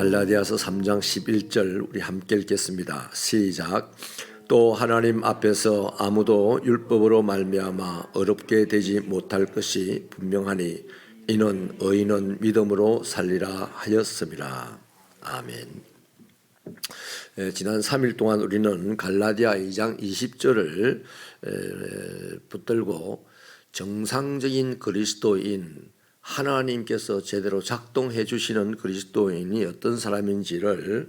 갈라디아서 3장 11절 우리 함께 읽겠습니다. 시작. 또 하나님 앞에서 아무도 율법으로 말미암아 어렵게 되지 못할 것이 분명하니 이는 의인은 믿음으로 살리라 하였음이라. 아멘. 지난 3일 동안 우리는 갈라디아 2장 20절을 붙들고 정상적인 그리스도인, 하나님께서 제대로 작동해 주시는 그리스도인이 어떤 사람인지를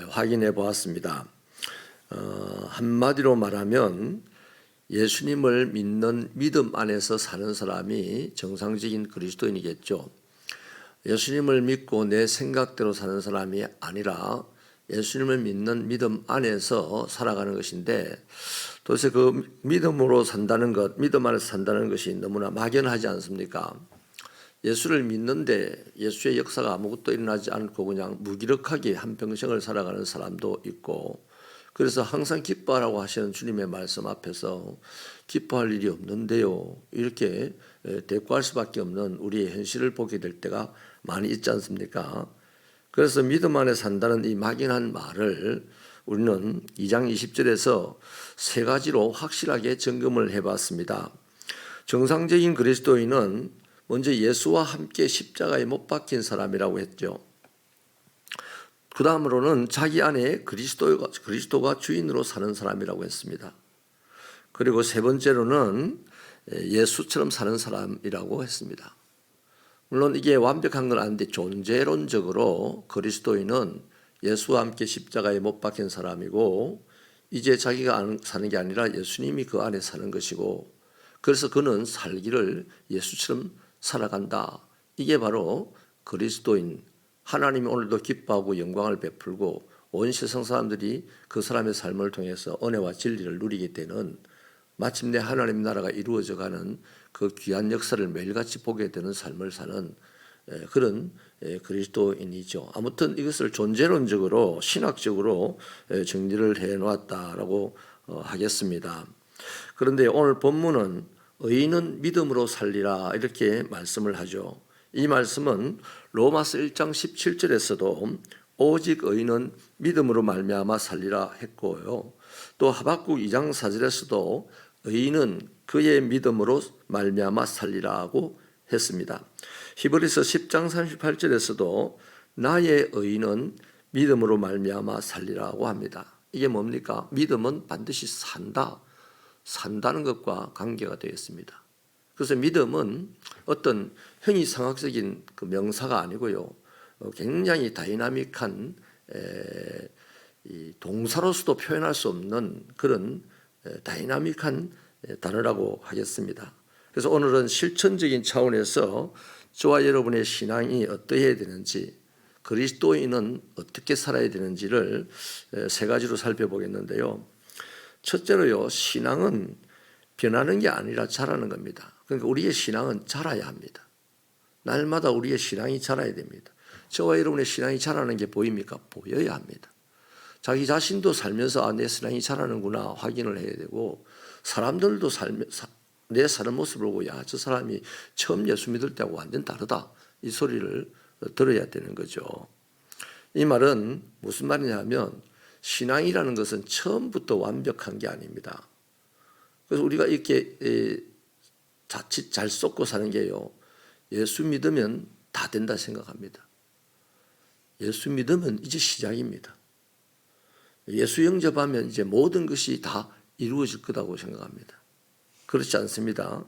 확인해 보았습니다. 한마디로 말하면 예수님을 믿는 믿음 안에서 사는 사람이 정상적인 그리스도인이겠죠. 예수님을 믿고 내 생각대로 사는 사람이 아니라 예수님을 믿는 믿음 안에서 살아가는 것인데, 도대체 그 믿음으로 산다는 것, 믿음 안에서 산다는 것이 너무나 막연하지 않습니까? 예수를 믿는데 예수의 역사가 아무것도 일어나지 않고 그냥 무기력하게 한평생을 살아가는 사람도 있고, 그래서 항상 기뻐하라고 하시는 주님의 말씀 앞에서 기뻐할 일이 없는데요, 이렇게 대꾸할 수밖에 없는 우리의 현실을 보게 될 때가 많이 있지 않습니까? 그래서 믿음 안에 산다는 이 막연한 말을 우리는 2장 20절에서 세 가지로 확실하게 점검을 해봤습니다. 정상적인 그리스도인은 먼저 예수와 함께 십자가에 못 박힌 사람이라고 했죠. 그 다음으로는 자기 안에 그리스도가 주인으로 사는 사람이라고 했습니다. 그리고 세 번째로는 예수처럼 사는 사람이라고 했습니다. 물론 이게 완벽한 건 아닌데 존재론적으로 그리스도인은 예수와 함께 십자가에 못 박힌 사람이고, 이제 자기가 사는 게 아니라 예수님이 그 안에 사는 것이고, 그래서 그는 살기를 예수처럼 살아간다. 이게 바로 그리스도인, 하나님이 오늘도 기뻐하고 영광을 베풀고 온 세상 사람들이 그 사람의 삶을 통해서 은혜와 진리를 누리게 되는, 마침내 하나님 나라가 이루어져가는 그 귀한 역사를 매일같이 보게 되는 삶을 사는 그런 그리스도인이죠. 아무튼 이것을 존재론적으로 신학적으로 정리를 해놓았다라고 하겠습니다. 그런데 오늘 본문은 의인은 믿음으로 살리라 이렇게 말씀을 하죠. 이 말씀은 로마서 1장 17절에서도 오직 의인은 믿음으로 말미암아 살리라 했고요. 또 하박국 2장 4절에서도 의인은 그의 믿음으로 말미암아 살리라고 했습니다. 히브리서 10장 38절에서도 나의 의인은 믿음으로 말미암아 살리라고 합니다. 이게 뭡니까? 믿음은 반드시 산다는 것과 관계가 되어 있습니다. 그래서 믿음은 어떤 형이상학적인 그 명사가 아니고요, 굉장히 다이나믹한 동사로서도 표현할 수 없는 그런 다이나믹한 단어라고 하겠습니다. 그래서 오늘은 실천적인 차원에서 저와 여러분의 신앙이 어떠해야 되는지, 그리스도인은 어떻게 살아야 되는지를 세 가지로 살펴보겠는데요. 첫째로요, 신앙은 변하는 게 아니라 자라는 겁니다. 그러니까 우리의 신앙은 자라야 합니다. 날마다 우리의 신앙이 자라야 됩니다. 저와 여러분의 신앙이 자라는 게 보입니까? 보여야 합니다. 자기 자신도 살면서 내 신앙이 자라는구나 확인을 해야 되고, 사람들도 내 사는 모습을 보고 저 사람이 처음 예수 믿을 때하고 완전 다르다, 이 소리를 들어야 되는 거죠. 이 말은 무슨 말이냐면, 신앙이라는 것은 처음부터 완벽한 게 아닙니다. 그래서 우리가 이렇게 자칫 잘 쏟고 사는 게요, 예수 믿으면 다 된다 생각합니다. 예수 믿으면 이제 시작입니다. 예수 영접하면 이제 모든 것이 다 이루어질 거라고 생각합니다. 그렇지 않습니다.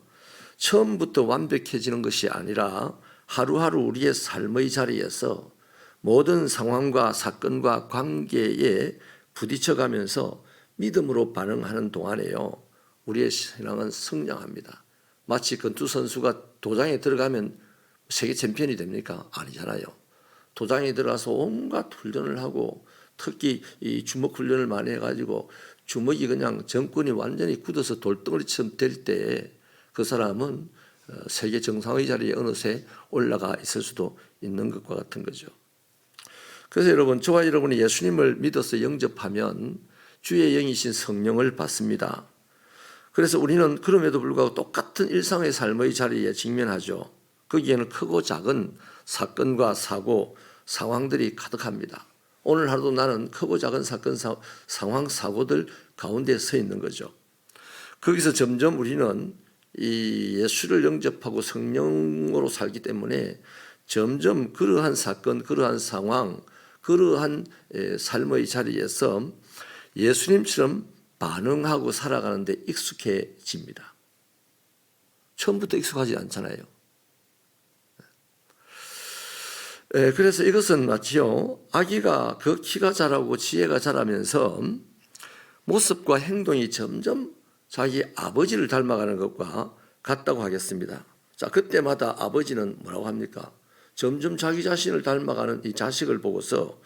처음부터 완벽해지는 것이 아니라 하루하루 우리의 삶의 자리에서 모든 상황과 사건과 관계에 부딪혀가면서 믿음으로 반응하는 동안에요, 우리의 신앙은 성장합니다. 마치 권투 선수가 도장에 들어가면 세계 챔피언이 됩니까? 아니잖아요. 도장에 들어가서 온갖 훈련을 하고, 특히 이 주먹 훈련을 많이 해가지고 주먹이 그냥 정권이 완전히 굳어서 돌덩어리처럼 될 때 그 사람은 세계 정상의 자리에 어느새 올라가 있을 수도 있는 것과 같은 거죠. 그래서 여러분, 저와 여러분이 예수님을 믿어서 영접하면 주의 영이신 성령을 받습니다. 그래서 우리는 그럼에도 불구하고 똑같은 일상의 삶의 자리에 직면하죠. 거기에는 크고 작은 사건과 사고, 상황들이 가득합니다. 오늘 하루도 나는 크고 작은 사건, 상황, 사고들 가운데 서 있는 거죠. 거기서 점점 우리는 이 예수를 영접하고 성령으로 살기 때문에 점점 그러한 사건, 그러한 상황, 그러한 삶의 자리에서 예수님처럼 반응하고 살아가는데 익숙해집니다. 처음부터 익숙하지 않잖아요. 그래서 이것은 마치요, 아기가 그 키가 자라고 지혜가 자라면서 모습과 행동이 점점 자기 아버지를 닮아가는 것과 같다고 하겠습니다. 자, 그때마다 아버지는 뭐라고 합니까? 점점 자기 자신을 닮아가는 이 자식을 보고서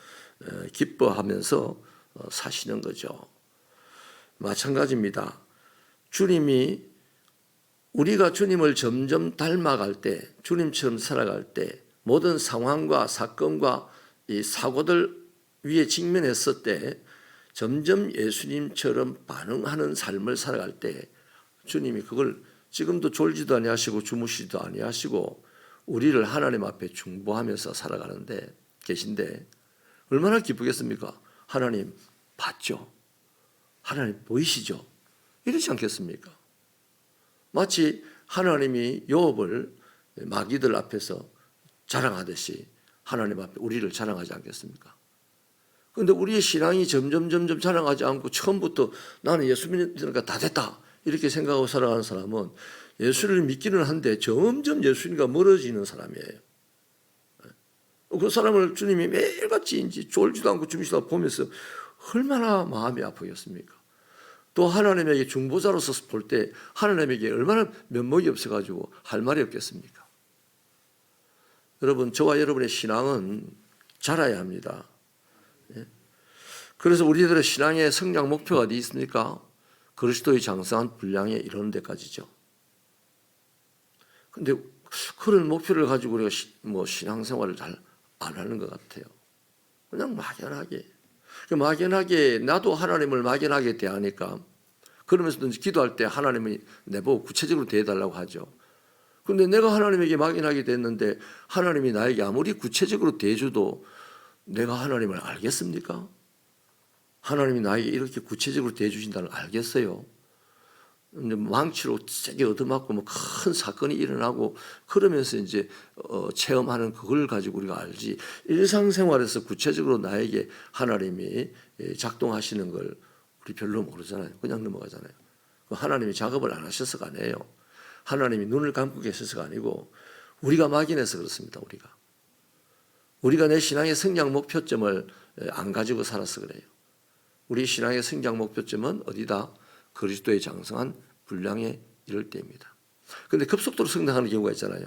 기뻐하면서 사시는 거죠. 마찬가지입니다. 주님이 우리가 주님을 점점 닮아갈 때, 주님처럼 살아갈 때, 모든 상황과 사건과 이 사고들 위에 직면했을 때 점점 예수님처럼 반응하는 삶을 살아갈 때 주님이 그걸 지금도 졸지도 아니하시고 주무시지도 아니하시고 우리를 하나님 앞에 중보하면서 살아가는데 계신데 얼마나 기쁘겠습니까? 하나님 봤죠? 하나님 보이시죠? 이러지 않겠습니까? 마치 하나님이 욥을 마귀들 앞에서 자랑하듯이 하나님 앞에 우리를 자랑하지 않겠습니까? 그런데 우리의 신앙이 점점 자랑하지 않고 처음부터 나는 예수 믿으니까 다 됐다 이렇게 생각하고 살아가는 사람은 예수를 믿기는 한데 점점 예수님과 멀어지는 사람이에요. 그 사람을 주님이 매일같이 이제 졸지도 않고 주무시다 보면서 얼마나 마음이 아프겠습니까? 또 하나님에게 중보자로서 볼 때 하나님에게 얼마나 면목이 없어가지고 할 말이 없겠습니까? 여러분, 저와 여러분의 신앙은 자라야 합니다. 그래서 우리들의 신앙의 성장 목표가 어디 있습니까? 그리스도의 장성한 분량에 이르는 데까지죠. 그런데 그런 목표를 가지고 우리가 신앙생활을 잘 안 하는 것 같아요. 그냥 막연하게 나도 하나님을 막연하게 대하니까 그러면서도 기도할 때 하나님이 내보고 구체적으로 대해달라고 하죠. 그런데 내가 하나님에게 막연하게 됐는데 하나님이 나에게 아무리 구체적으로 대해줘도 내가 하나님을 알겠습니까? 하나님이 나에게 이렇게 구체적으로 대해주신다는 걸 알겠어요? 망치로 세게 얻어맞고 큰 사건이 일어나고 그러면서 이제 체험하는 그걸 가지고 우리가 알지, 일상생활에서 구체적으로 나에게 하나님이 작동하시는 걸 우리 별로 모르잖아요. 그냥 넘어가잖아요. 하나님이 작업을 안 하셔서가 아니에요. 하나님이 눈을 감고 계셔서가 아니고 우리가 막연해서 그렇습니다. 우리가 내 신앙의 성장 목표점을 안 가지고 살아서 그래요. 우리 신앙의 성장 목표점은 어디다? 그리스도의 장성한 분량에 이를 때입니다. 그런데 급속도로 성장하는 경우가 있잖아요.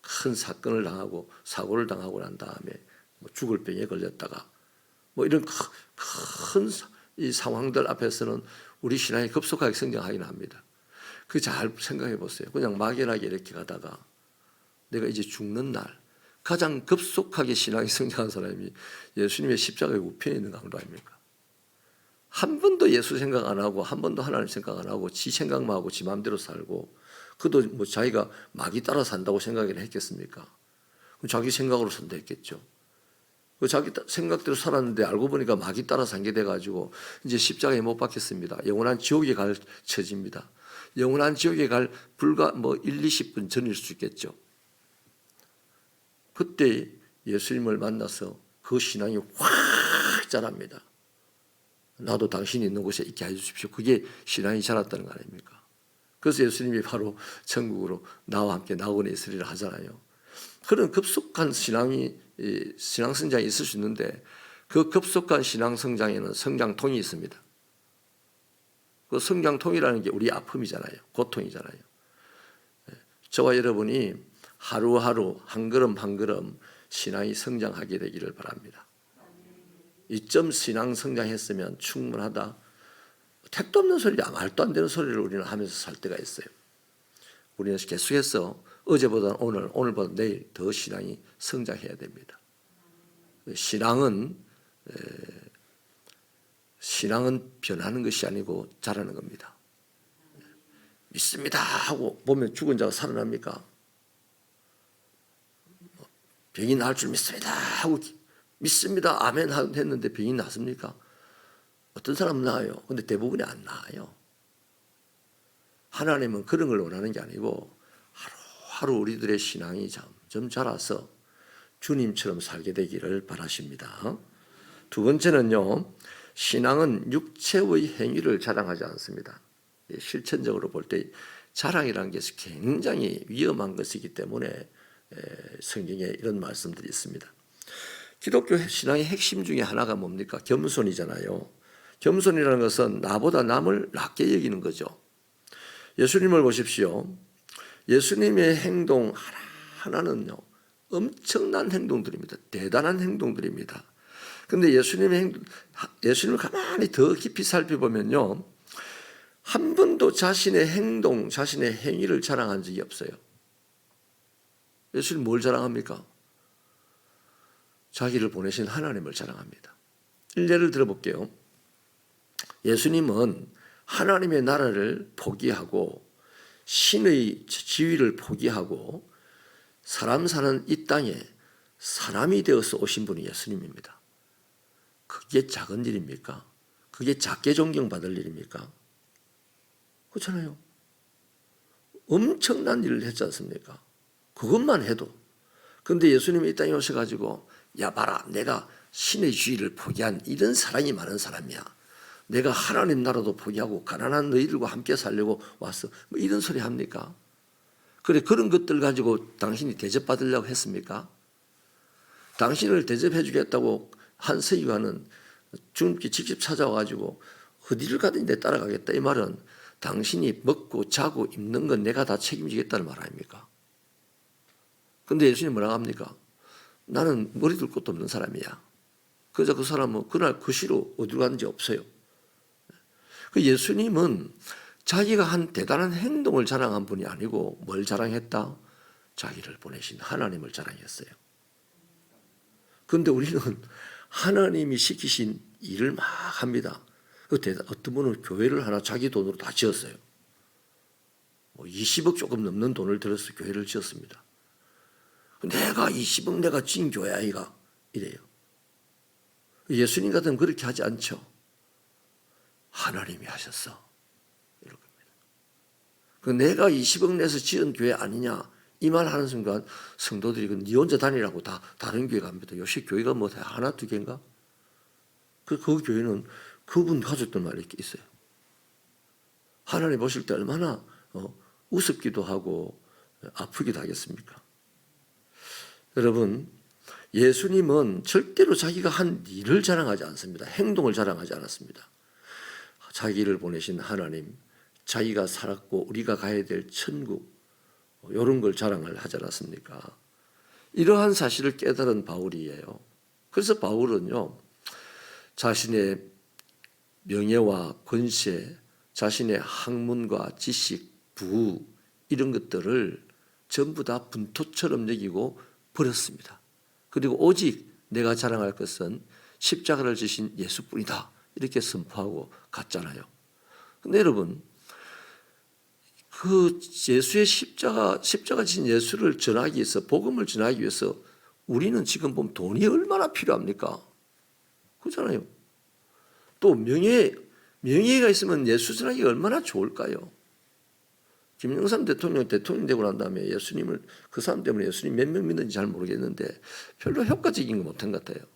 큰 사건을 당하고 사고를 당하고 난 다음에 죽을 병에 걸렸다가 이런 큰 이 상황들 앞에서는 우리 신앙이 급속하게 성장하긴 합니다. 그 잘 생각해 보세요. 그냥 막연하게 이렇게 가다가 내가 이제 죽는 날 가장 급속하게 신앙이 성장한 사람이 예수님의 십자가의 우편에 있는 강도 아닙니까? 한 번도 예수 생각 안 하고 한 번도 하나님 생각 안 하고 지 생각만 하고 지 마음대로 살고 그도 자기가 마귀 따라 산다고 생각을 했겠습니까? 자기 생각으로 산다 했겠죠. 자기 생각대로 살았는데 알고 보니까 마귀 따라 산 게 돼가지고 이제 십자가에 못 박혔습니다. 영원한 지옥에 갈 처지입니다. 영원한 지옥에 갈 불과 1, 20분 전일 수 있겠죠. 그때 예수님을 만나서 그 신앙이 확 자랍니다. 나도 당신이 있는 곳에 있게 해주십시오. 그게 신앙이 자랐다는 거 아닙니까? 그래서 예수님이 바로 천국으로 나와 함께 나오거나 있으리라 하잖아요. 그런 급속한 신앙 성장이 있을 수 있는데 그 급속한 신앙 성장에는 성장통이 있습니다. 그 성장통이라는 게 우리 아픔이잖아요. 고통이잖아요. 저와 여러분이 하루하루 한 걸음 한 걸음 신앙이 성장하게 되기를 바랍니다. 이점 신앙 성장했으면 충분하다. 택도 없는 소리, 말도 안 되는 소리를 우리는 하면서 살 때가 있어요. 우리는 계속해서 어제보다 오늘, 오늘보다 내일 더 신앙이 성장해야 됩니다. 신앙은 변하는 것이 아니고 자라는 겁니다. 믿습니다 하고 보면 죽은 자가 살아납니까? 병이 나을 줄 믿습니다 하고 믿습니다 아멘 했는데 병이 낫습니까? 어떤 사람은 나아요. 근데 대부분이 안 나아요. 하나님은 그런 걸 원하는 게 아니고 하루하루 우리들의 신앙이 점점 자라서 주님처럼 살게 되기를 바라십니다. 두 번째는요, 신앙은 육체의 행위를 자랑하지 않습니다. 실천적으로 볼 때 자랑이라는 게 굉장히 위험한 것이기 때문에 성경에 이런 말씀들이 있습니다. 기독교 신앙의 핵심 중에 하나가 뭡니까? 겸손이잖아요. 겸손이라는 것은 나보다 남을 낮게 여기는 거죠. 예수님을 보십시오. 예수님의 행동 하나하나는요, 엄청난 행동들입니다. 대단한 행동들입니다. 그런데 예수님을 가만히 더 깊이 살펴보면요, 한 번도 자신의 행동, 자신의 행위를 자랑한 적이 없어요. 예수님 뭘 자랑합니까? 자기를 보내신 하나님을 자랑합니다. 예를 들어볼게요. 예수님은 하나님의 나라를 포기하고 신의 지위를 포기하고 사람 사는 이 땅에 사람이 되어서 오신 분이 예수님입니다. 그게 작은 일입니까? 그게 작게 존경받을 일입니까? 그렇잖아요. 엄청난 일을 했지 않습니까? 그것만 해도. 그런데 예수님이 이 땅에 오셔가지고 야 봐라, 내가 신의 주의를 포기한 이런 사랑이 많은 사람이야. 내가 하나님 나라도 포기하고 가난한 너희들과 함께 살려고 왔어. 뭐 이런 소리 합니까? 그래, 그런 것들 가지고 당신이 대접받으려고 했습니까? 당신을 대접해 주겠다고 한 서기관은 주님께 직접 찾아와가지고 어디를 가든지 내 따라가겠다. 이 말은 당신이 먹고 자고 입는 건 내가 다 책임지겠다는 말 아닙니까? 근데 예수님 뭐라고 합니까? 나는 머리 둘 곳도 없는 사람이야. 그래서 그 사람은 그날 그 시로 어디로 갔는지 없어요. 그 예수님은 자기가 한 대단한 행동을 자랑한 분이 아니고 뭘 자랑했다? 자기를 보내신 하나님을 자랑했어요. 그런데 우리는 하나님이 시키신 일을 막 합니다. 어떤 분은 교회를 하나 자기 돈으로 다 지었어요. 20억 조금 넘는 돈을 들여서 교회를 지었습니다. 내가 20억 내가 지은 교회 아이가 이래요. 예수님 같으면 그렇게 하지 않죠. 하나님이 하셨어. 이럴 겁니다. 내가 20억 내서 지은 교회 아니냐 이 말 하는 순간 성도들이 네 혼자 다니라고 다 다른 교회 갑니다. 요새 교회가 뭐 하나 두 개인가? 그 교회는 그분 가족들만 이렇게 있어요. 하나님 보실 때 얼마나 우습기도 하고 아프기도 하겠습니까? 여러분, 예수님은 절대로 자기가 한 일을 자랑하지 않습니다. 행동을 자랑하지 않았습니다. 자기를 보내신 하나님, 자기가 살았고 우리가 가야 될 천국, 이런 걸 자랑을 하지 않았습니까? 이러한 사실을 깨달은 바울이에요. 그래서 바울은요, 자신의 명예와 권세, 자신의 학문과 지식, 부우 이런 것들을 전부 다 분토처럼 여기고 버렸습니다. 그리고 오직 내가 자랑할 것은 십자가를 지신 예수뿐이다. 이렇게 선포하고 갔잖아요. 근데 여러분, 그 예수의 십자가 지신 예수를 전하기 위해서, 복음을 전하기 위해서 우리는 지금 보면 돈이 얼마나 필요합니까? 그렇잖아요. 또 명예가 있으면 예수 전하기가 얼마나 좋을까요? 김영삼 대통령 되고 난 다음에 예수님을, 그 사람 때문에 예수님 몇 명 믿는지 잘 모르겠는데 별로 효과적인 거 못한 것 같아요.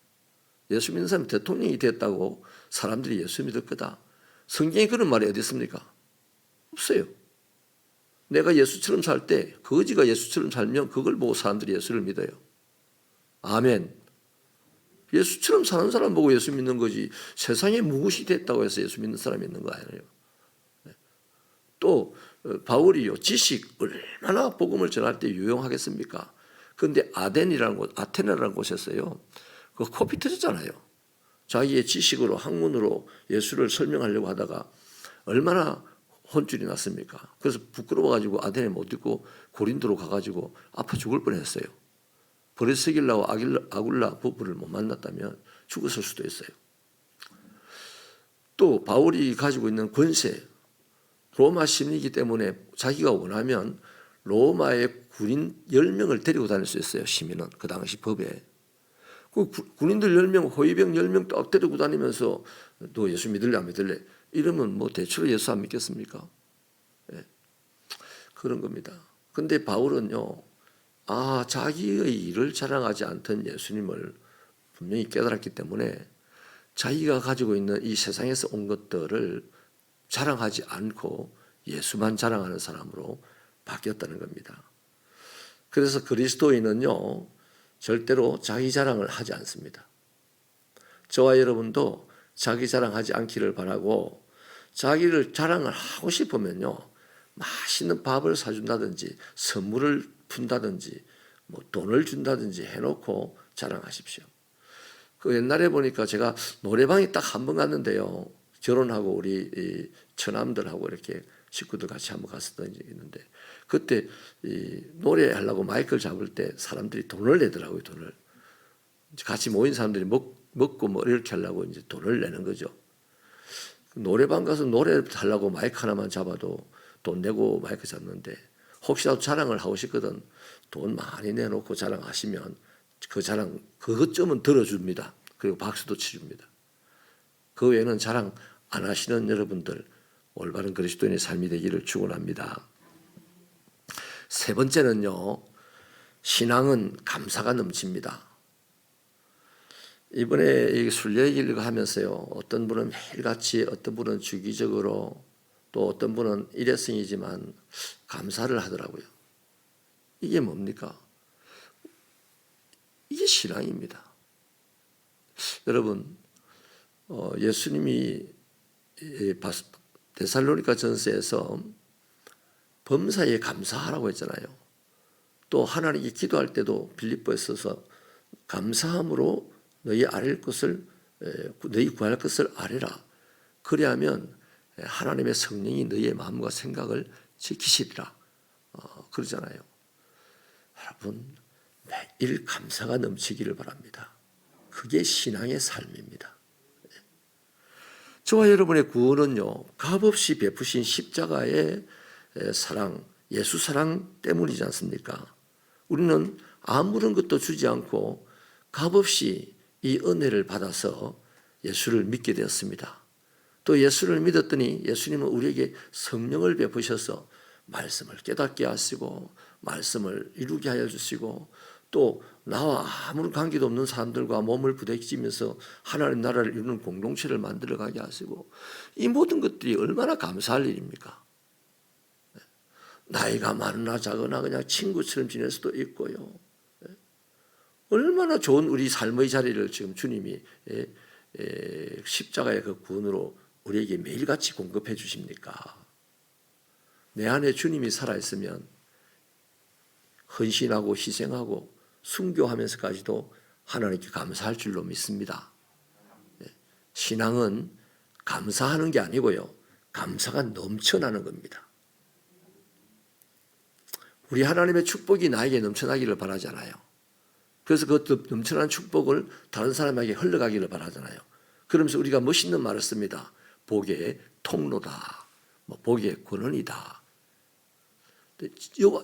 예수 믿는 사람이 대통령이 됐다고 사람들이 예수 믿을 거다. 성경에 그런 말이 어디 있습니까? 없어요. 내가 예수처럼 살 때 거지가 예수처럼 살면 그걸 보고 사람들이 예수를 믿어요. 아멘. 예수처럼 사는 사람 보고 예수 믿는 거지 세상에 무엇이 됐다고 해서 예수 믿는 사람이 있는 거 아니에요. 또 바울이요, 지식 얼마나 복음을 전할 때 유용하겠습니까? 그런데 아테네라는 곳에서요, 그 코피 터졌잖아요. 자기의 지식으로 학문으로 예수를 설명하려고 하다가 얼마나 혼쭐이 났습니까? 그래서 부끄러워가지고 아테네 못 있고 고린도로 가가지고 아파 죽을 뻔했어요. 브리스길라와 아굴라 부부를 못 만났다면 죽었을 수도 있어요. 또 바울이 가지고 있는 권세, 로마 시민이기 때문에 자기가 원하면 로마의 군인 10명을 데리고 다닐 수 있어요. 시민은 그 당시 법에. 그 군인들 10명, 호위병 10명 딱 데리고 다니면서 너 예수 믿을래 안 믿을래? 이러면 뭐 대체로 예수 안 믿겠습니까? 예. 그런 겁니다. 근데 바울은요, 자기의 일을 자랑하지 않던 예수님을 분명히 깨달았기 때문에 자기가 가지고 있는 이 세상에서 온 것들을 자랑하지 않고 예수만 자랑하는 사람으로 바뀌었다는 겁니다. 그래서 그리스도인은요, 절대로 자기 자랑을 하지 않습니다. 저와 여러분도 자기 자랑하지 않기를 바라고, 자기를 자랑을 하고 싶으면요, 맛있는 밥을 사준다든지 선물을 푼다든지 뭐 돈을 준다든지 해놓고 자랑하십시오. 그 옛날에 보니까 제가 노래방에 딱 한 번 갔는데요, 결혼하고 우리 처남들하고 이렇게 식구들 같이 한번 갔었던 적이 있는데, 그때 노래하려고 마이크를 잡을 때 사람들이 돈을 내더라고요. 돈을 같이 모인 사람들이 먹고 뭐 이렇게 하려고 이제 돈을 내는 거죠. 노래방 가서 노래 하려고 마이크 하나만 잡아도 돈 내고 마이크 잡는데, 혹시라도 자랑을 하고 싶거든 돈 많이 내놓고 자랑하시면 그 자랑 그것쯤은 들어줍니다. 그리고 박수도 치줍니다. 그 외에는 자랑 안 하시는 여러분들, 올바른 그리스도인의 삶이 되기를 축원합니다. 세 번째는요, 신앙은 감사가 넘칩니다. 이번에 순례 길을 하면서요, 어떤 분은 매일같이, 어떤 분은 주기적으로, 또 어떤 분은 일회성이지만 감사를 하더라고요. 이게 뭡니까? 이게 신앙입니다. 여러분, 예수님이 데살로니가 전서에서 범사에 감사하라고 했잖아요. 또 하나님께 기도할 때도 빌립보에서 감사함으로 너희 구할 것을 아뢰라. 그리하면 하나님의 성령이 너희의 마음과 생각을 지키시리라. 그러잖아요. 여러분, 매일 감사가 넘치기를 바랍니다. 그게 신앙의 삶입니다. 저와 여러분의 구원은요, 값없이 베푸신 십자가의 사랑, 예수 사랑 때문이지 않습니까? 우리는 아무런 것도 주지 않고 값없이 이 은혜를 받아서 예수를 믿게 되었습니다. 또 예수를 믿었더니 예수님은 우리에게 성령을 베푸셔서 말씀을 깨닫게 하시고 말씀을 이루게 하여 주시고, 또 나와 아무런 관계도 없는 사람들과 몸을 부대끼면서 하나님 나라를 이루는 공동체를 만들어가게 하시고, 이 모든 것들이 얼마나 감사할 일입니까? 나이가 많으나 작으나 그냥 친구처럼 지낼 수도 있고요. 얼마나 좋은 우리 삶의 자리를 지금 주님이 십자가의 그 구원으로 우리에게 매일같이 공급해 주십니까? 내 안에 주님이 살아있으면 헌신하고 희생하고 순교하면서까지도 하나님께 감사할 줄로 믿습니다. 신앙은 감사하는 게 아니고요, 감사가 넘쳐나는 겁니다. 우리 하나님의 축복이 나에게 넘쳐나기를 바라잖아요. 그래서 그 넘쳐나는 축복을 다른 사람에게 흘러가기를 바라잖아요. 그러면서 우리가 멋있는 말을 씁니다. 복의 통로다, 복의 권원이다.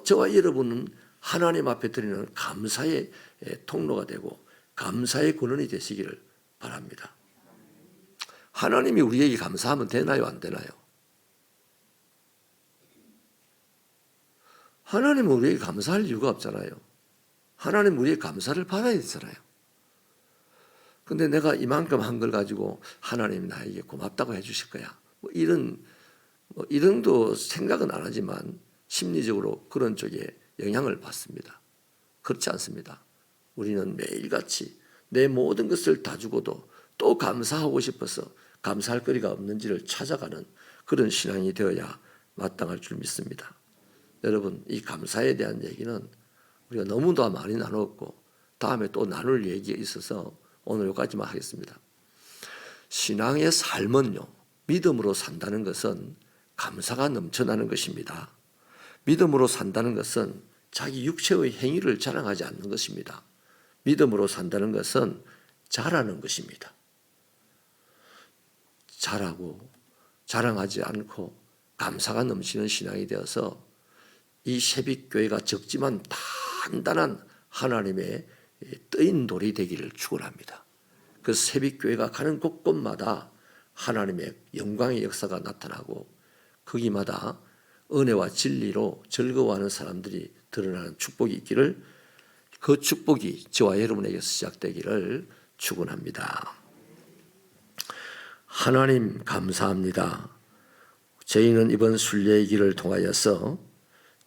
저와 여러분은 하나님 앞에 드리는 감사의 통로가 되고 감사의 권원이 되시기를 바랍니다. 하나님이 우리에게 감사하면 되나요, 안 되나요? 하나님은 우리에게 감사할 이유가 없잖아요. 하나님은 우리의 감사를 받아야 되잖아요. 근데 내가 이만큼 한 걸 가지고 하나님이 나에게 고맙다고 해주실 거야, 이런도 생각은 안 하지만 심리적으로 그런 쪽에 영향을 받습니다. 그렇지 않습니다. 우리는 매일같이 내 모든 것을 다 주고도 또 감사하고 싶어서 감사할 거리가 없는지를 찾아가는 그런 신앙이 되어야 마땅할 줄 믿습니다. 여러분, 이 감사에 대한 얘기는 우리가 너무도 많이 나눴고 다음에 또 나눌 얘기가 있어서 오늘 여기까지만 하겠습니다. 신앙의 삶은요, 믿음으로 산다는 것은 감사가 넘쳐나는 것입니다. 믿음으로 산다는 것은 자기 육체의 행위를 자랑하지 않는 것입니다. 믿음으로 산다는 것은 잘하는 것입니다. 잘하고 자랑하지 않고 감사가 넘치는 신앙이 되어서 이 새벽교회가 적지만 단단한 하나님의 뜨인 돌이 되기를 축원합니다. 그 새벽교회가 가는 곳곳마다 하나님의 영광의 역사가 나타나고 거기마다 은혜와 진리로 즐거워하는 사람들이 드러나는 축복이 있기를, 그 축복이 저와 여러분에게서 시작되기를 축원합니다. 하나님 감사합니다. 저희는 이번 순례의 길을 통하여서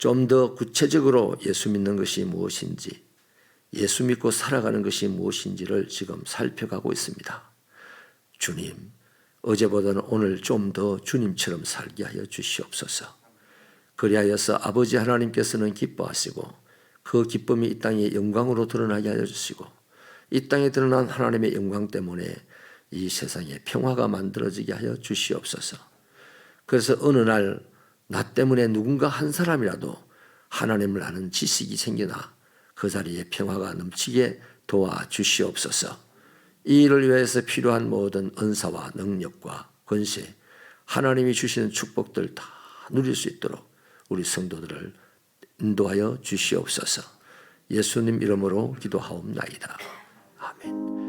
좀 더 구체적으로 예수 믿는 것이 무엇인지, 예수 믿고 살아가는 것이 무엇인지를 지금 살펴가고 있습니다. 주님, 어제보다는 오늘 좀 더 주님처럼 살게 하여 주시옵소서. 그리하여서 아버지 하나님께서는 기뻐하시고 그 기쁨이 이 땅에 영광으로 드러나게 하여 주시고, 이 땅에 드러난 하나님의 영광 때문에 이 세상에 평화가 만들어지게 하여 주시옵소서. 그래서 어느 날 나 때문에 누군가 한 사람이라도 하나님을 아는 지식이 생기나 그 자리에 평화가 넘치게 도와주시옵소서. 이 일을 위해서 필요한 모든 은사와 능력과 권세, 하나님이 주시는 축복들 다 누릴 수 있도록 우리 성도들을 인도하여 주시옵소서. 예수님 이름으로 기도하옵나이다. 아멘.